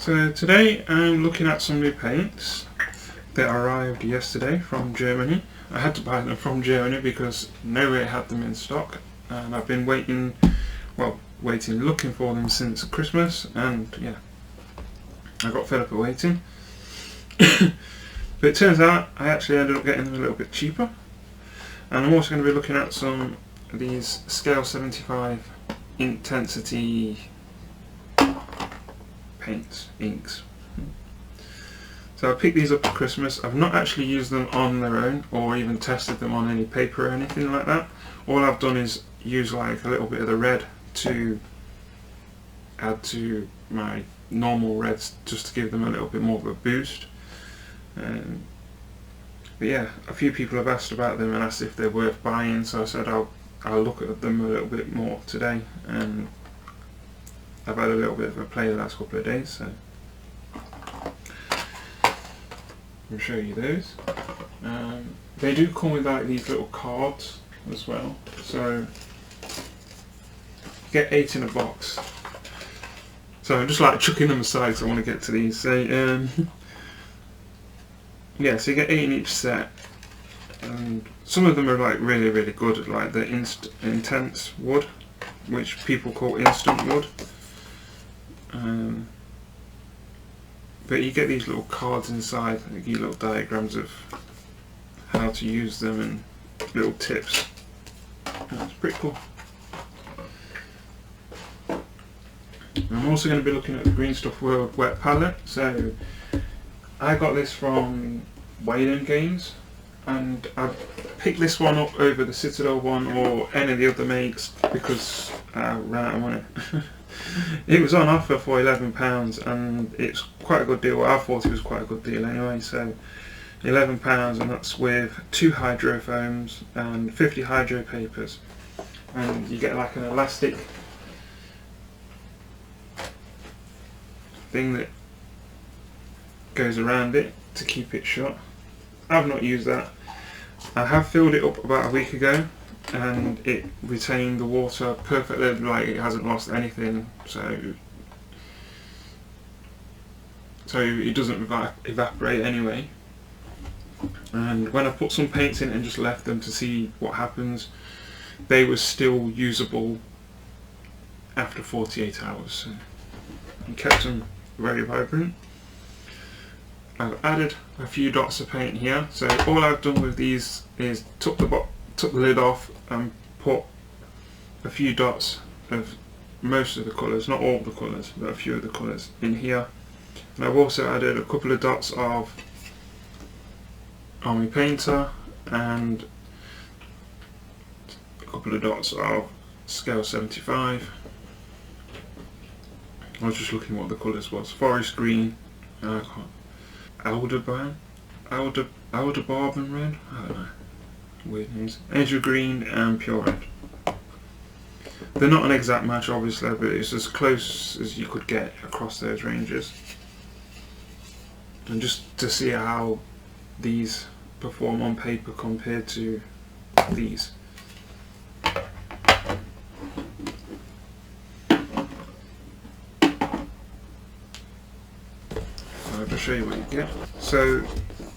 So today I'm looking at some new paints that arrived yesterday from Germany. I had to buy them from Germany because nowhere had them in stock, and I've been looking for them since Christmas, and yeah, I got fed up of waiting. But it turns out I actually ended up getting them a little bit cheaper, and I'm also going to be looking at some of these scale 75 Inktensity paints, inks. So I picked these up for Christmas. I've not actually used them on their own or even tested them on any paper or anything like that. All I've done is use like a little bit of the red to add to my normal reds, just to give them a little bit more of a boost. But yeah, a few people have asked about them and asked if they're worth buying, so I said I'll look at them a little bit more today, and I've had a little bit of a play the last couple of days, so I'll show you those. They do come with like these little cards as well, so you get 8 in a box. So I'm just like chucking them aside, so I want to get to these. So yeah, so you get 8 in each set, and some of them are like really good, like the intense wood, which people call instant wood. But you get these little cards inside that give you little diagrams of how to use them and little tips. That's pretty cool. I'm also going to be looking at the Green Stuff World wet palette. So I got this from Wayland Games, and I picked this one up over the Citadel one or any of the other makes because I ran out of money. It was on offer for £11, and it's quite a good deal. I thought it was quite a good deal anyway. So £11, and that's with 2 hydrofoams and 50 hydro papers, and you get like an elastic thing that goes around it to keep it shut. I've not used that. I have filled it up about a week ago, and it retained the water perfectly, like it hasn't lost anything, so it doesn't evaporate anyway. And when I put some paints in and just left them to see what happens, they were still usable after 48 hours, so I kept them very vibrant. I've added a few dots of paint here, so all I've done with these is took the lid off and put a few dots of most of the colours, not all the colours, but a few of the colours in here. And I've also added a couple of dots of Army Painter and a couple of dots of Scale 75. I was just looking what the colours was. Forest Green, Aldebaran red, I don't know, weird names. Angel Green and Pure Red. They're not an exact match obviously, but it's as close as you could get across those ranges. And just to see how these perform on paper compared to these. I'll just show you what you get. So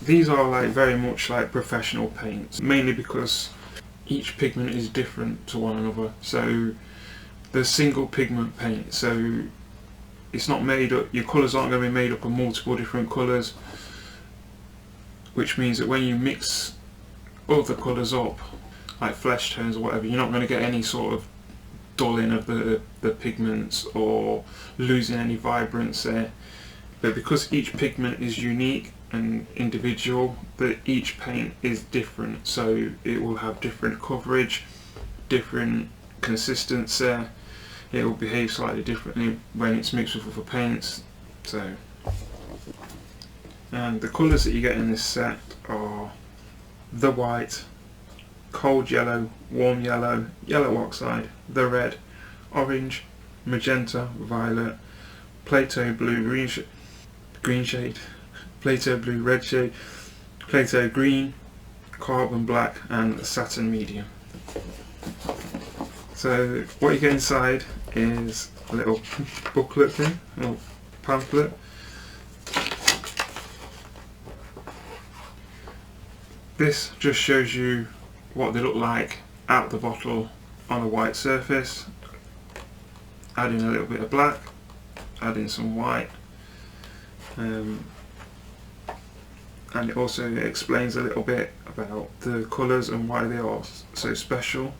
these are like very much like professional paints, mainly because each pigment is different to one another. So they're single pigment paint, so it's not made up, your colours aren't going to be made up of multiple different colours, which means that when you mix other colours up, like flesh tones or whatever, you're not going to get any sort of dulling of the pigments or losing any vibrance there. But because each pigment is unique and individual, that each paint is different, so it will have different coverage, different consistency, it will behave slightly differently when it's mixed with other paints. So, and the colours that you get in this set are the white, cold yellow, warm yellow, yellow oxide, the red, orange, magenta, violet, Plato blue, green shade, Plato blue, red shade, Plato green, carbon black, and satin medium. So what you get inside is a little booklet thing, a little pamphlet, this just shows you what they look like out the bottle on a white surface. Adding a little bit of black, adding some white, and it also explains a little bit about the colours and why they are so special.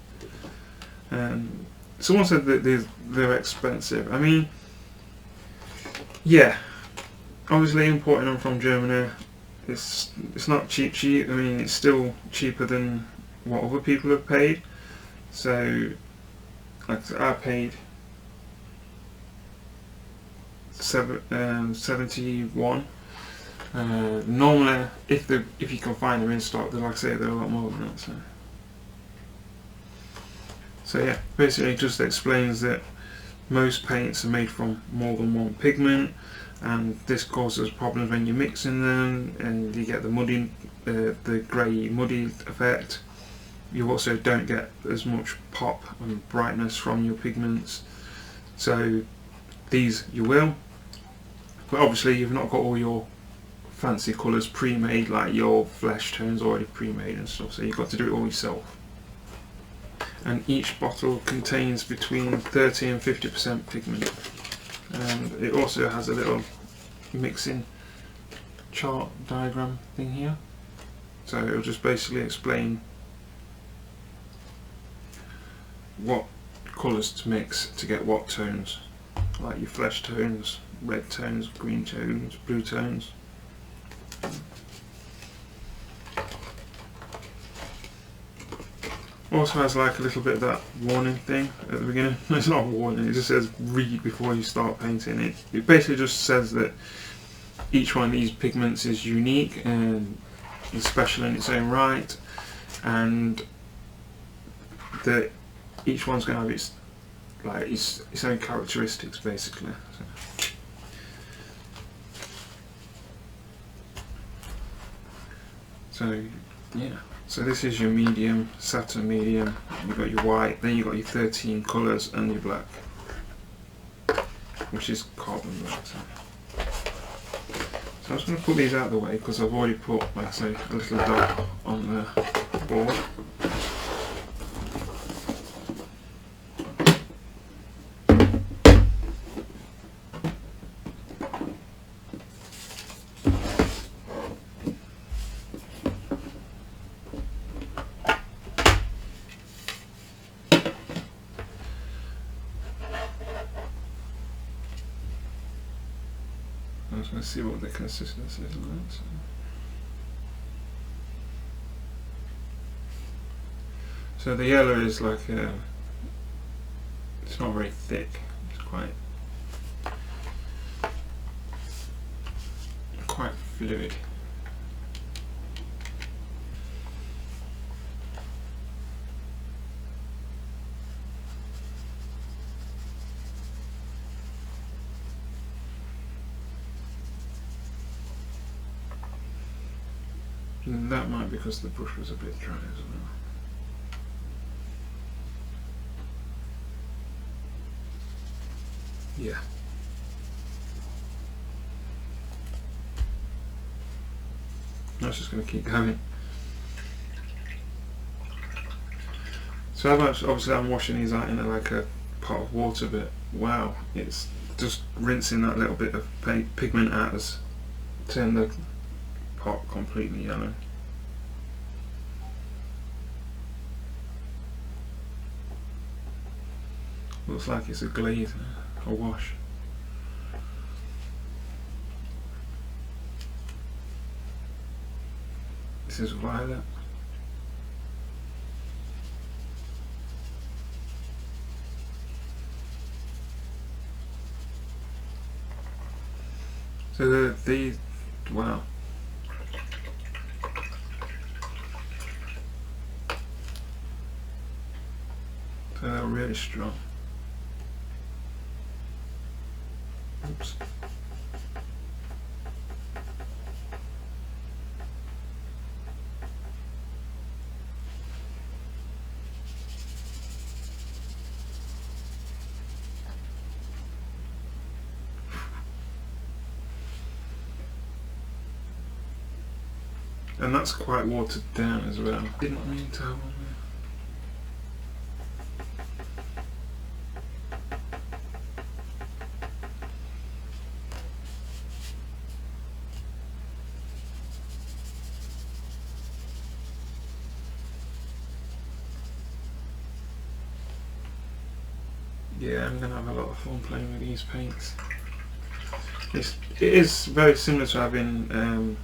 Someone said that they're expensive. I mean, yeah, obviously importing them from Germany, it's not cheap. I mean, it's still cheaper than what other people have paid. So, like I paid 71. Normally, if you can find them in stock, then like I say, they're a lot more than that. So yeah, basically it just explains that most paints are made from more than one pigment, and this causes problems when you're mixing them, and you get the muddy, the grey muddy effect. You also don't get as much pop and brightness from your pigments. So these you will, but obviously you've not got all your fancy colours pre-made, like your flesh tones already pre-made and stuff, so you've got to do it all yourself. And each bottle contains between 30 and 50% pigment, and it also has a little mixing chart diagram thing here, so it'll just basically explain what colours to mix to get what tones, like your flesh tones, red tones, green tones, blue tones. Also has like a little bit of that warning thing at the beginning. It's not a warning, it just says read before you start painting. It basically just says that each one of these pigments is unique and is special in its own right, and that each one's going to have its own characteristics basically. So yeah. So this is your medium, satin medium, you've got your white, then you've got your 13 colours and your black, which is carbon black. So I'm just going to put these out of the way because I've already put, like I say, a little dot on the board. I'm just going to see what the consistency is on that. So the yellow is like it's not very thick, it's quite fluid. And that might be because the brush was a bit dry as well. Yeah. That's just going to keep going. So obviously I'm washing these out in like a pot of water, but wow, it's just rinsing that little bit of pigment out has turned the pot completely yellow. Looks like it's a glaze, a wash. This is violet. So these, wow. So they're really strong. Oops. And that's quite watered down as well. Didn't mean to have on there. Yeah, I'm going to have a lot of fun playing with these paints. It is very similar to having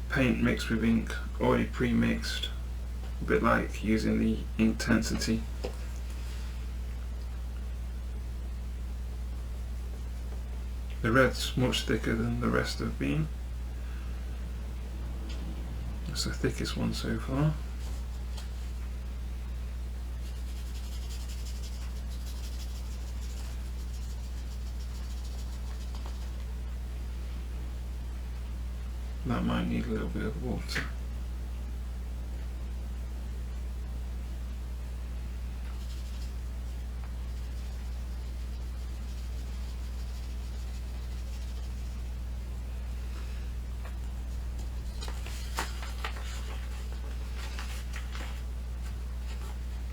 paint mixed with ink, already pre-mixed, a bit like using the Inktensity. The red's much thicker than the rest have been. It's the thickest one so far. That might need a little bit of water.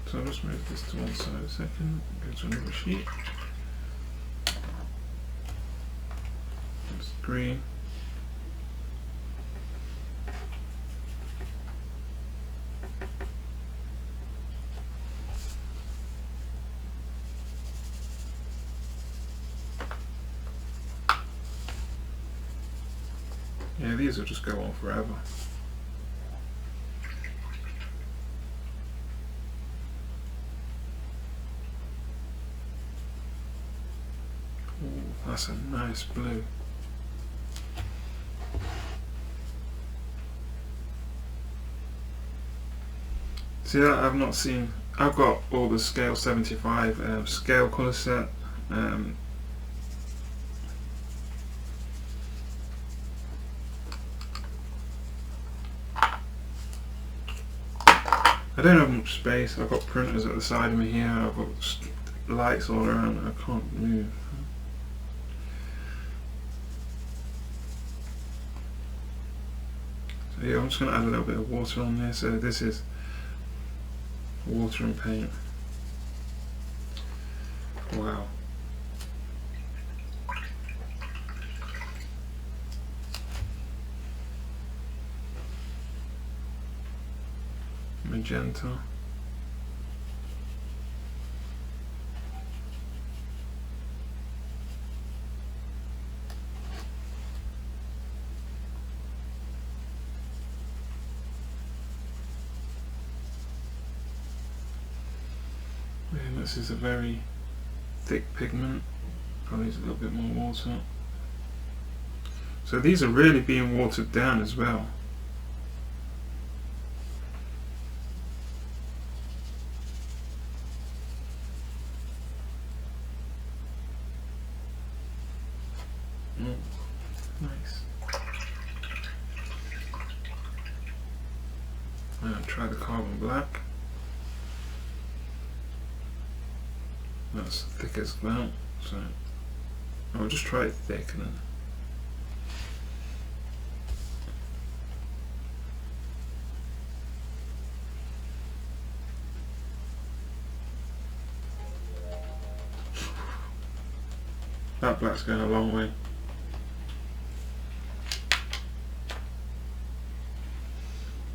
So I'll just move this to one side a second, go to another sheet. It's green. Yeah, these will just go on forever. Ooh, that's a nice blue. See that I've not seen. I've got all the scale 75 scale colour set. I don't have much space. I've got printers at the side of me here. I've got lights all around. I can't move. So yeah, I'm just going to add a little bit of water on there. So this is water and paint. Wow. Magenta. And this is a very thick pigment, probably needs a little bit more water. So these are really being watered down as well. Nice. And try the carbon black. That's thick as well, so I'll just try it thick and then that black's going a long way.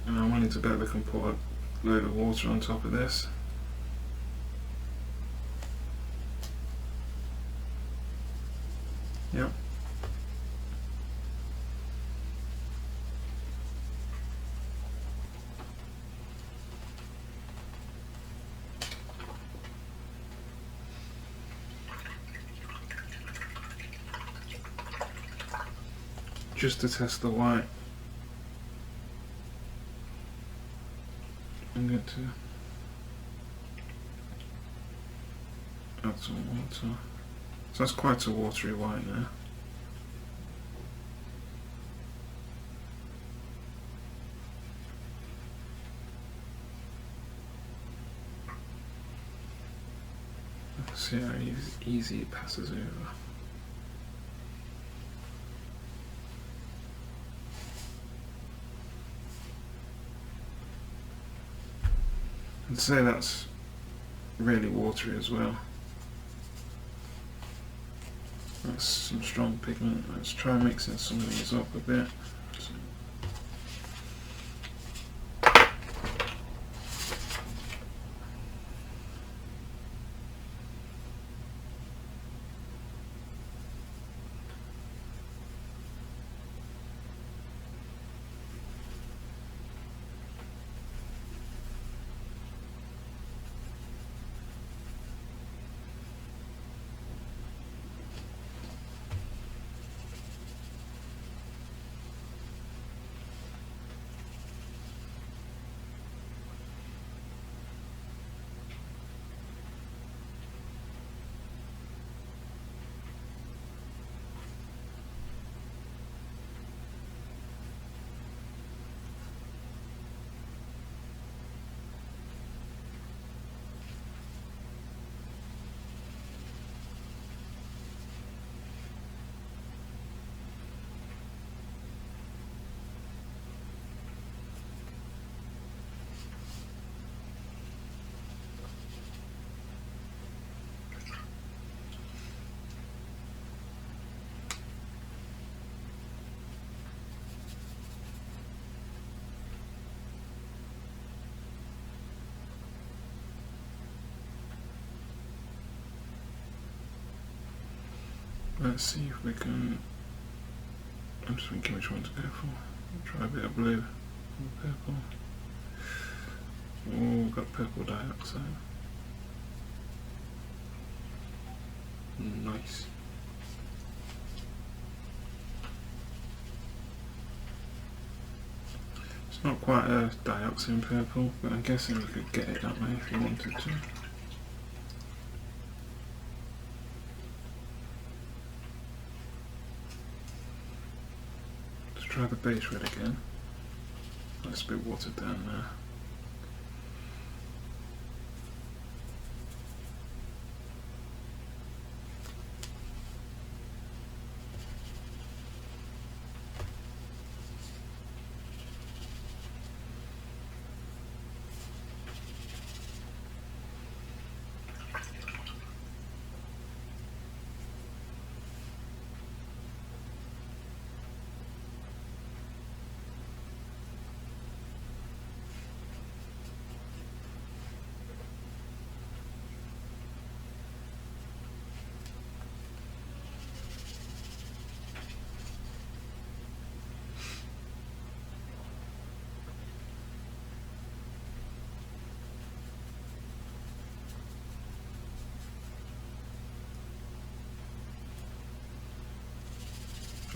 And I wanted to bet we can put a load of water on top of this. Yep. Just to test the white. I'm going to add some water. So that's quite a watery white now. See how easy it passes over. I'd say that's really watery as well. That's some strong pigment. Let's try mixing some of these up a bit. Let's see if we can. I'm just thinking which one to go for. Try a bit of blue and purple. Oh, we've got purple dioxide. Nice. It's not quite a dioxin purple, but I'm guessing you could get it that way if you wanted to. Try the base red again. That's a bit watered down there.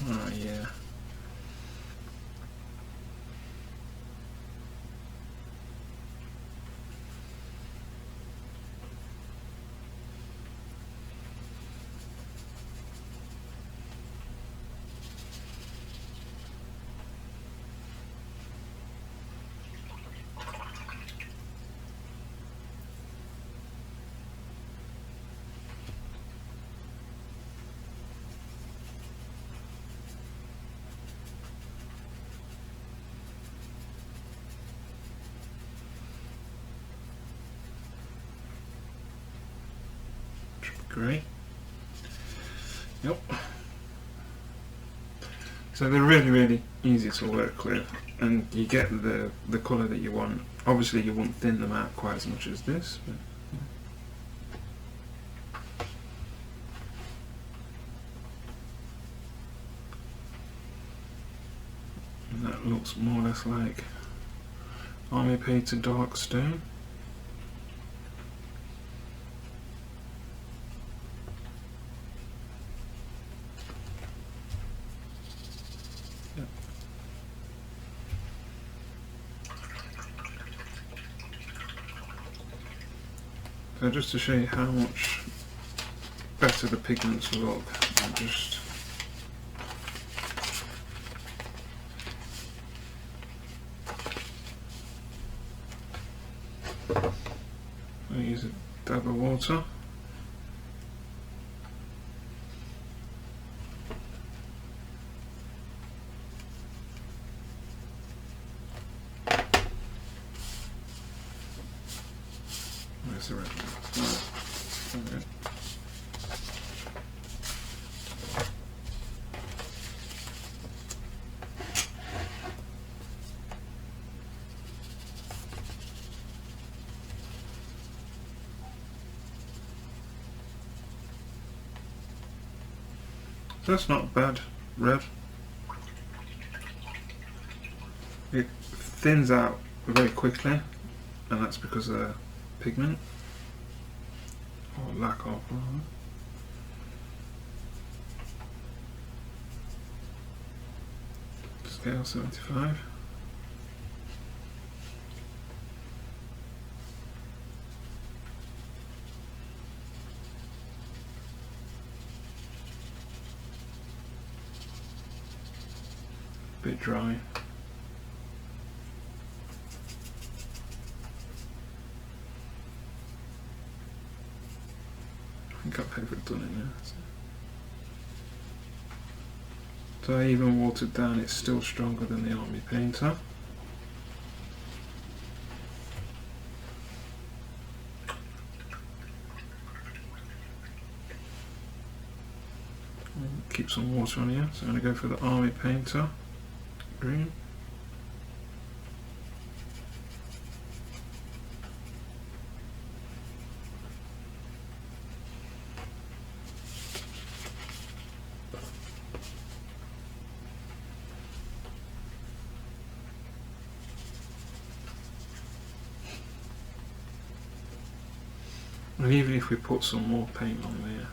Oh yeah. Great. Yep. So they're really easy to work with, and you get the colour that you want. Obviously you won't thin them out quite as much as this, but and that looks more or less like army painted dark stone. So just to show you how much better the pigments look, I'll just use a dab of water. that's a red one. Right. So that's not bad red. It thins out very quickly, and that's because of the pigment, or lack of. Scale 75. Bit dry. I think I've overdone it now. So I even watered down, it's still stronger than the Army Painter. Keep some water on here, so I'm going to go for the Army Painter green. And even if we put some more paint on there,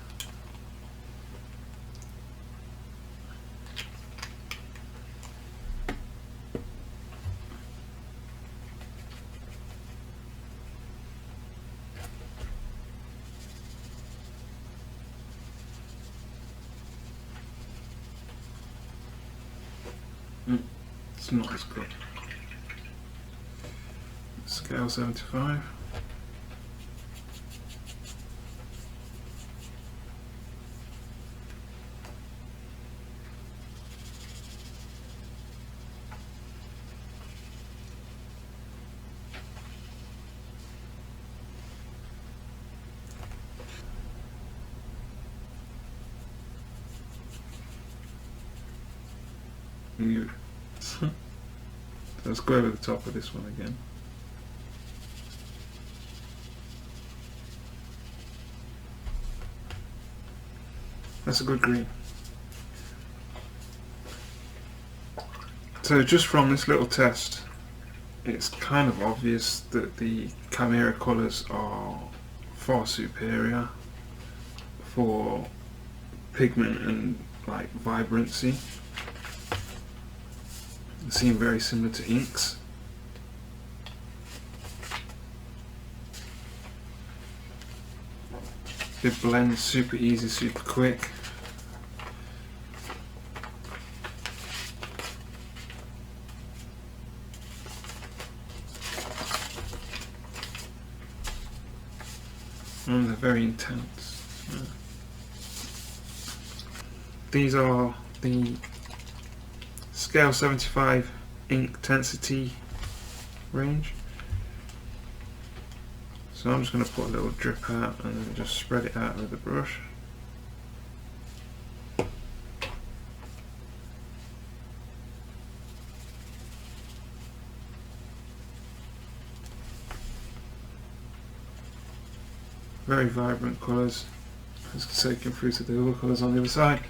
it's not as good. Scale 75. Let's go over the top of this one again. That's a good green. So just from this little test, it's kind of obvious that the Kimera colours are far superior for pigment and like vibrancy. They seem very similar to inks. They blend super easy, super quick. And they're very intense. Yeah. These are the Scale 75 Inktensity range. So I'm just going to put a little drip out and then just spread it out with the brush. Very vibrant colours. Let's take them through to the other colours on the other side.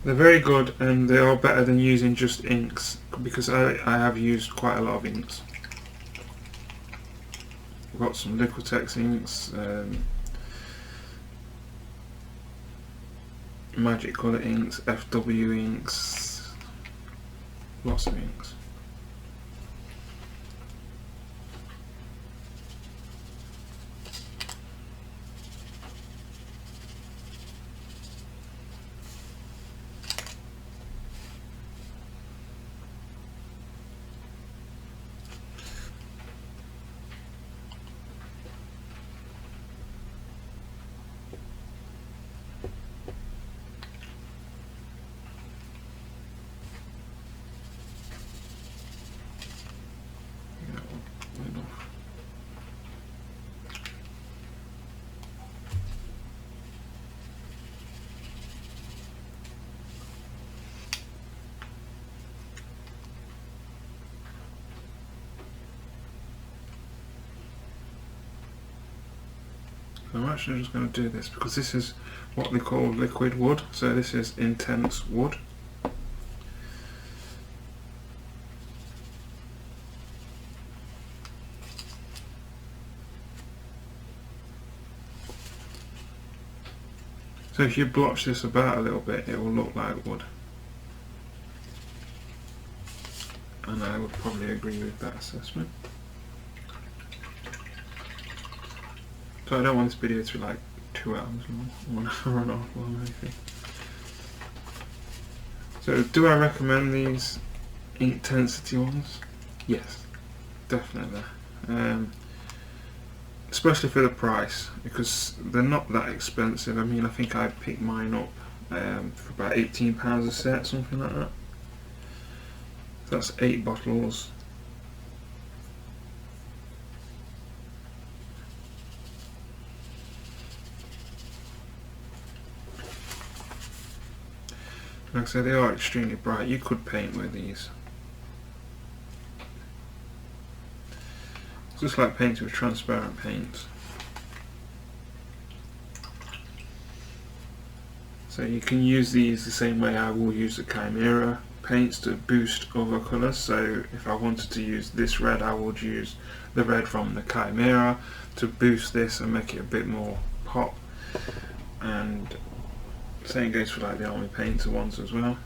They're very good, and they are better than using just inks, because I have used quite a lot of inks. I've got some Liquitex inks, Magic Colour inks, FW inks, lots of inks. So I'm actually just going to do this because this is what they call liquid wood, so this is intense wood. So if you blotch this about a little bit, it will look like wood. And I would probably agree with that assessment. So I don't want this video to be like 2 hours long, 1 hour and a half long or anything. So do I recommend these Inktensity ones? Yes, definitely. Especially for the price, because they're not that expensive. I mean, I think I picked mine up for about £18 a set, something like that. So that's 8 bottles. Like I said, they are extremely bright. You could paint with these. It's just like painting with transparent paints. So you can use these the same way I will use the Kimera paints to boost other colours. So if I wanted to use this red, I would use the red from the Kimera to boost this and make it a bit more pop. And same goes for like the army painter ones as well.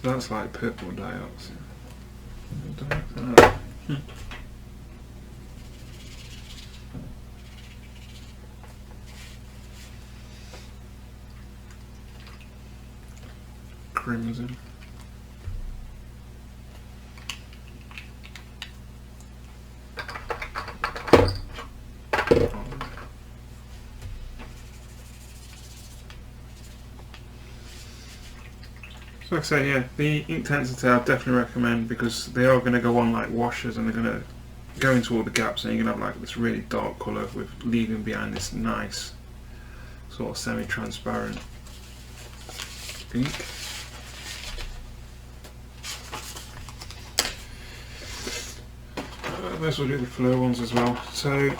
So that's like purple dioxide. Crimson. So like I say, yeah, the Inktensity I definitely recommend because they are going to go on like washes and they're going to go into all the gaps and you're going to have like this really dark colour with leaving behind this nice sort of semi-transparent ink. This will do the FLUOR ones as well. So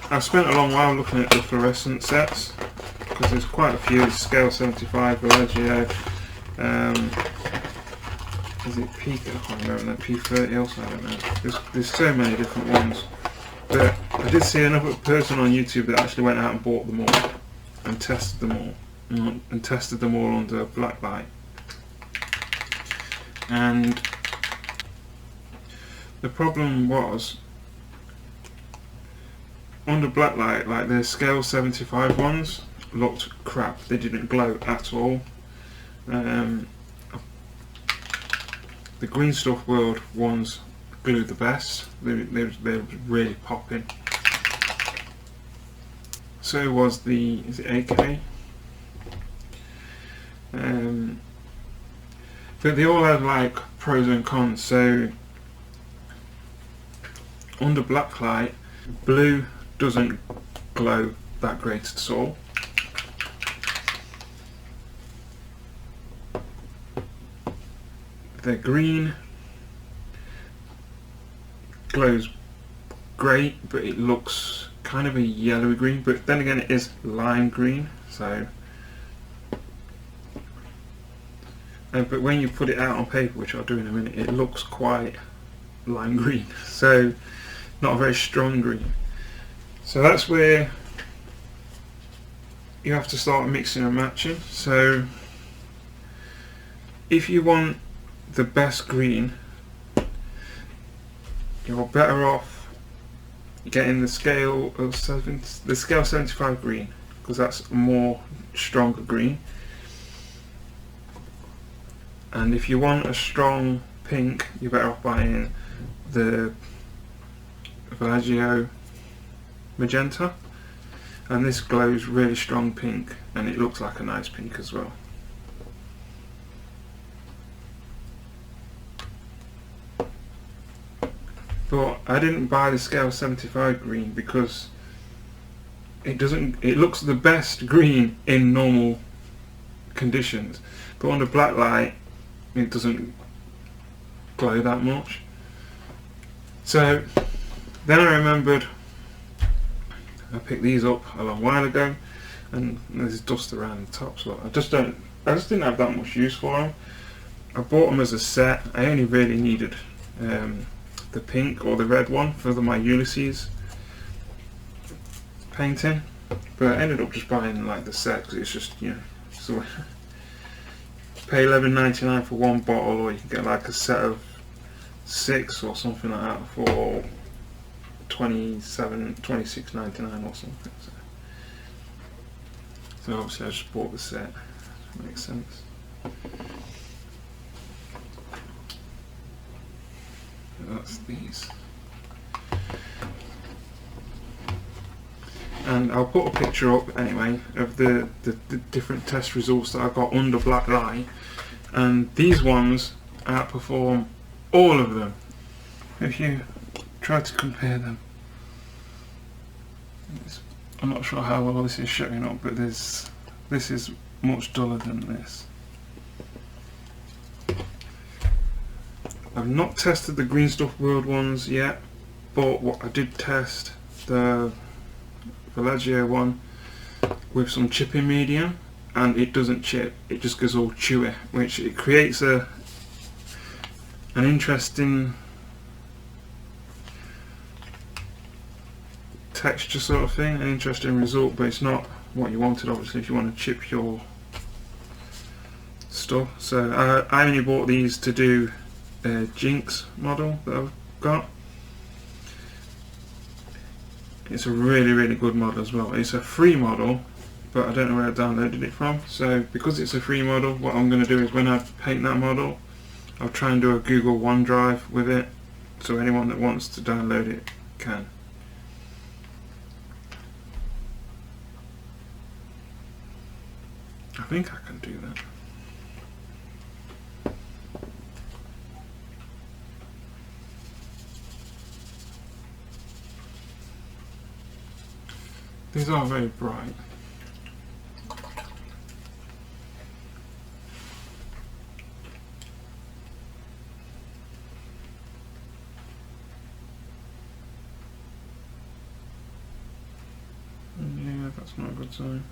I've spent a long while looking at the fluorescent sets because there's quite a few. Scale 75, Vallejo, is it P? I can't remember that. P30 also, I don't know. There's so many different ones. But I did see another person on YouTube that actually went out and bought them all and tested them all under black light. And the problem was under black light, like the scale 75 ones looked crap. They didn't glow at all. The Green Stuff World ones glue the best. They were really popping. So was the, is it AK? But they all had like pros and cons. So under black light, blue doesn't glow that great at all. The green glows great, but it looks kind of a yellowy green, but then again it is lime green, so. but when you put it out on paper, which I'll do in a minute, it looks quite lime green, so not a very strong green. So that's where you have to start mixing and matching. So if you want the best green, you're better off getting the scale 75 green, because that's a more stronger green. And if you want a strong pink, you're better off buying the FLUOR magenta, and this glows really strong pink, and it looks like a nice pink as well. But I didn't buy the scale 75 green because it looks the best green in normal conditions, but under black light it doesn't glow that much. So then I remembered I picked these up a long while ago, and there's dust around the top, so I just didn't have that much use for them. I bought them as a set. I only really needed the pink or the red one for my Ulysses painting, but I ended up just buying like the set because it's just, you know, so pay $11.99 for one bottle, or you can get like a set of 6 or something like that for $26.99 or something. So obviously I just bought the set. Makes sense. That's these. And I'll put a picture up anyway of the different test results that I got under black light, and these ones outperform all of them. If you try to compare them, I'm not sure how well this is showing up, but this is much duller than this. I've not tested the Green Stuff World ones yet, but what I did test the FLUOR one with some chipping medium, and it doesn't chip, it just goes all chewy, which it creates an interesting texture sort of thing, an interesting result, but it's not what you wanted obviously if you want to chip your stuff. So I only bought these to do a Jinx model that I've got. It's a really good model as well. It's a free model, but I don't know where I downloaded it from. So because it's a free model, what I'm going to do is when I paint that model, I'll try and do a Google OneDrive with it, so anyone that wants to download it can. I think I can do that. These are very bright. Yeah, that's not a good sign.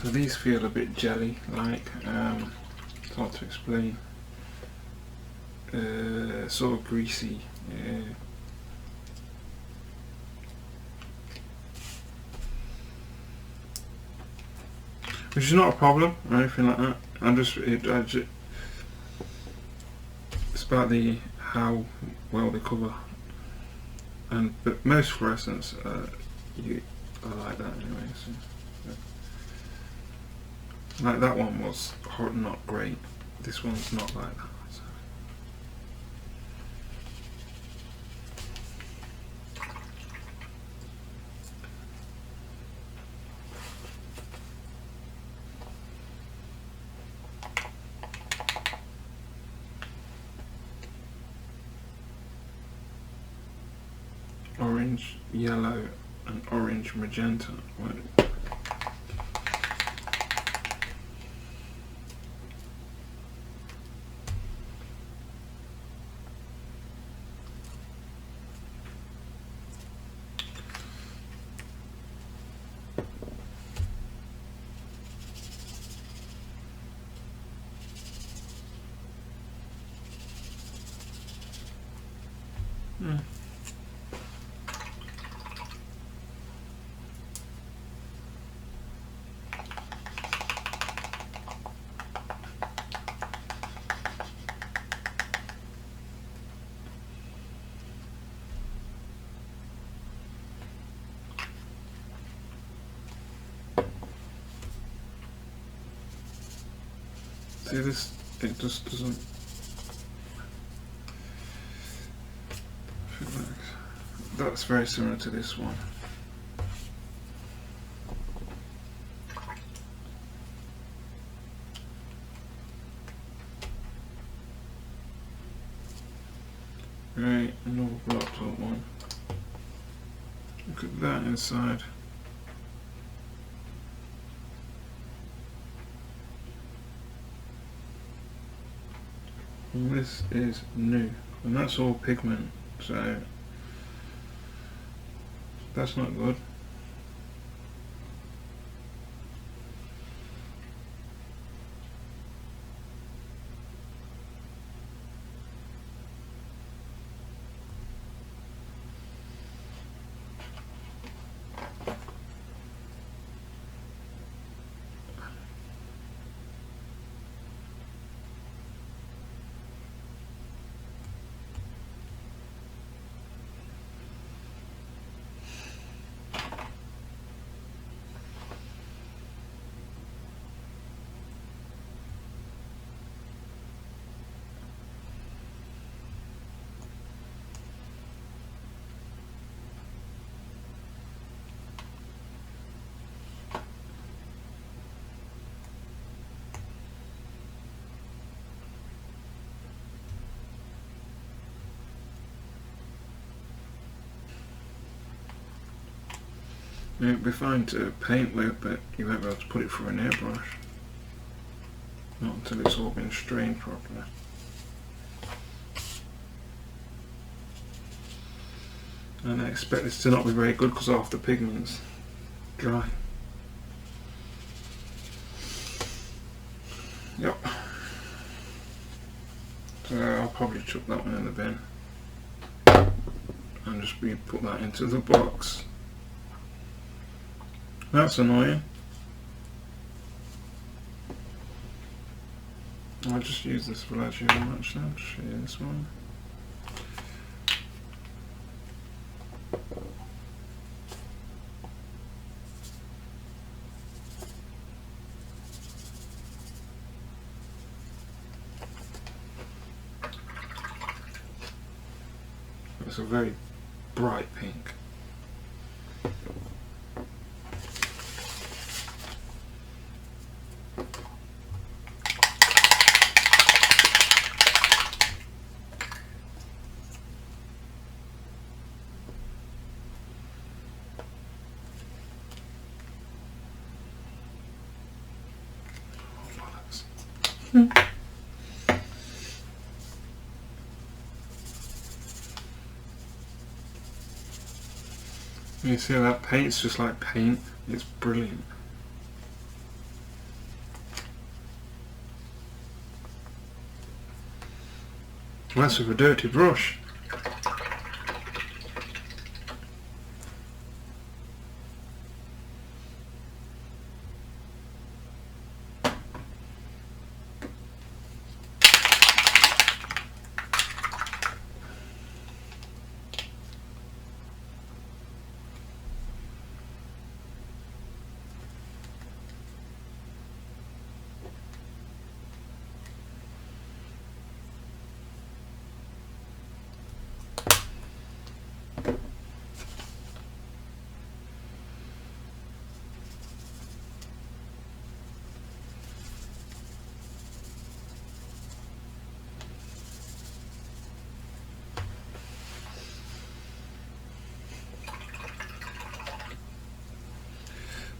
So these feel a bit jelly-like, it's hard to explain, sort of greasy. Which is not a problem or anything like that. It's about how well they cover, but most fluorescents are like that anyway. So. Like that one was not great. This one's not like that. So. Orange, yellow, and orange magenta. See this, it just doesn't. That's very similar to this one. Right, another blocked up one. Look at that inside. And this is new, and that's all pigment, so that's not good. It'd be fine to paint with, but you won't be able to put it through an airbrush. Not until it's all been strained properly. And I expect this to not be very good because half the pigment's dry. Yep. So I'll probably chuck that one in the bin and just put that into the box. That's annoying. I'll just use this for actually how much now. Show you this one. It's a very bright pink. You see how that paint's just like paint? It's brilliant. That's with a dirty brush.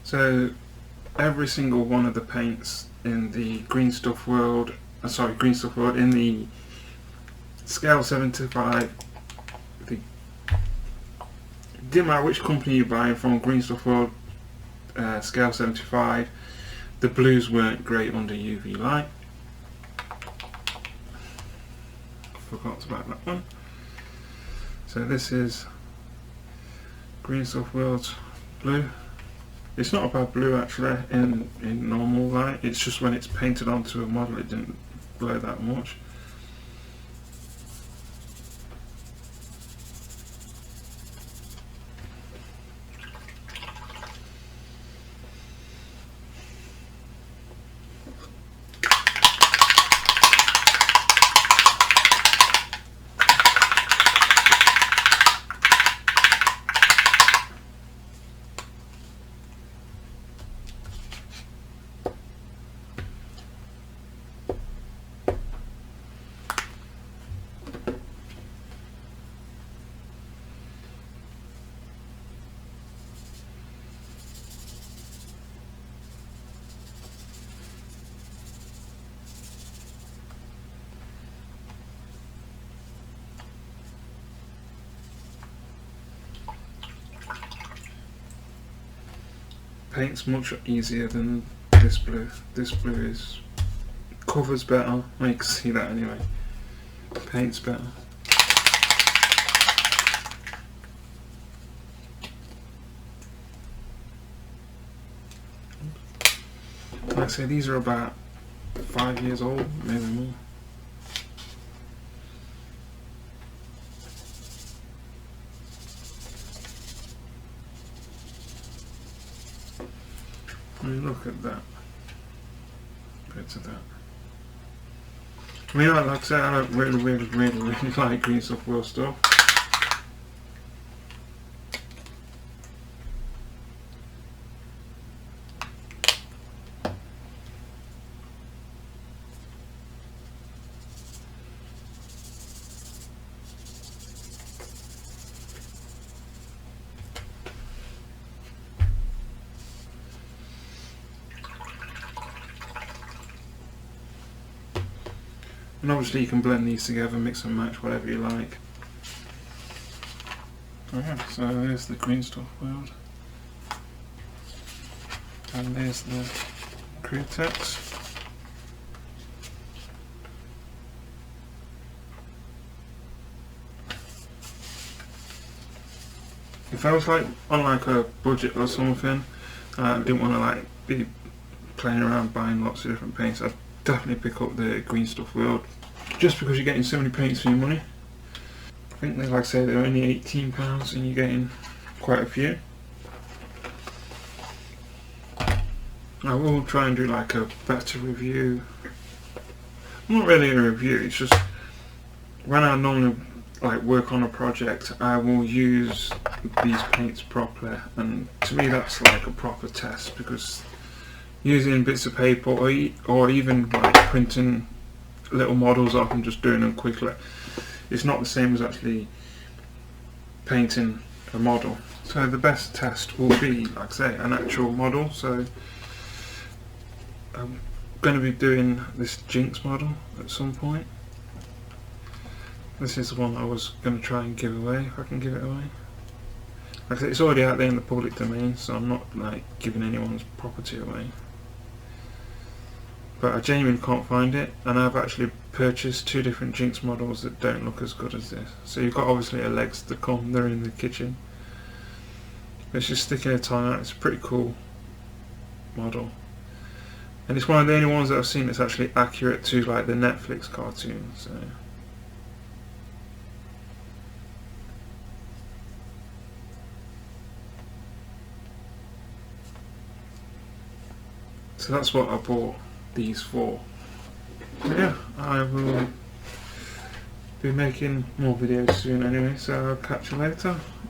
So every single one of the paints in the green stuff world, in the scale 75, didn't matter which company you're buying from, green stuff world, scale 75, the blues weren't great under UV light. Forgot about that one. So this is Green Stuff World blue. It's not a bad blue actually in normal light, it's just when it's painted onto a model it didn't glow that much. Paint's much easier than this blue. This blue covers better. Well, you can see that anyway. Paint's better. Like I say, these are about 5 years old, maybe more. I mean, look at that. Compared to that. I mean, like I said, I don't really like Green Stuff World stuff. And obviously you can blend these together, mix and match, whatever you like. Okay, so there's the Green Stuff World. And there's the CREATEX. If I was like on like a budget or something, I didn't want to like be playing around buying lots of different paints, I'd definitely pick up the Green Stuff World, just because you're getting so many paints for your money. I think, like I say, they're only £18 and you're getting quite a few. I will try and do like a better review. Not really a review, it's just when I normally like work on a project, I will use these paints properly, and to me that's like a proper test, because using bits of paper or even like printing little models off and just doing them quickly, it's not the same as actually painting a model. So the best test will be, like I say, an actual model. So I'm going to be doing this Jinx model at some point. This is the one I was going to try and give away, if I can give it away. Like I say, it's already out there in the public domain, so I'm not like giving anyone's property away. But I genuinely can't find it, and I've actually purchased 2 different Jinx models that don't look as good as this. So you've got obviously her legs to come, they're in the kitchen. It's just sticking her tongue out. It's a pretty cool model. And it's one of the only ones that I've seen that's actually accurate to like the Netflix cartoon. So that's what I bought these for. But yeah, I will be making more videos soon anyway, so I'll catch you later.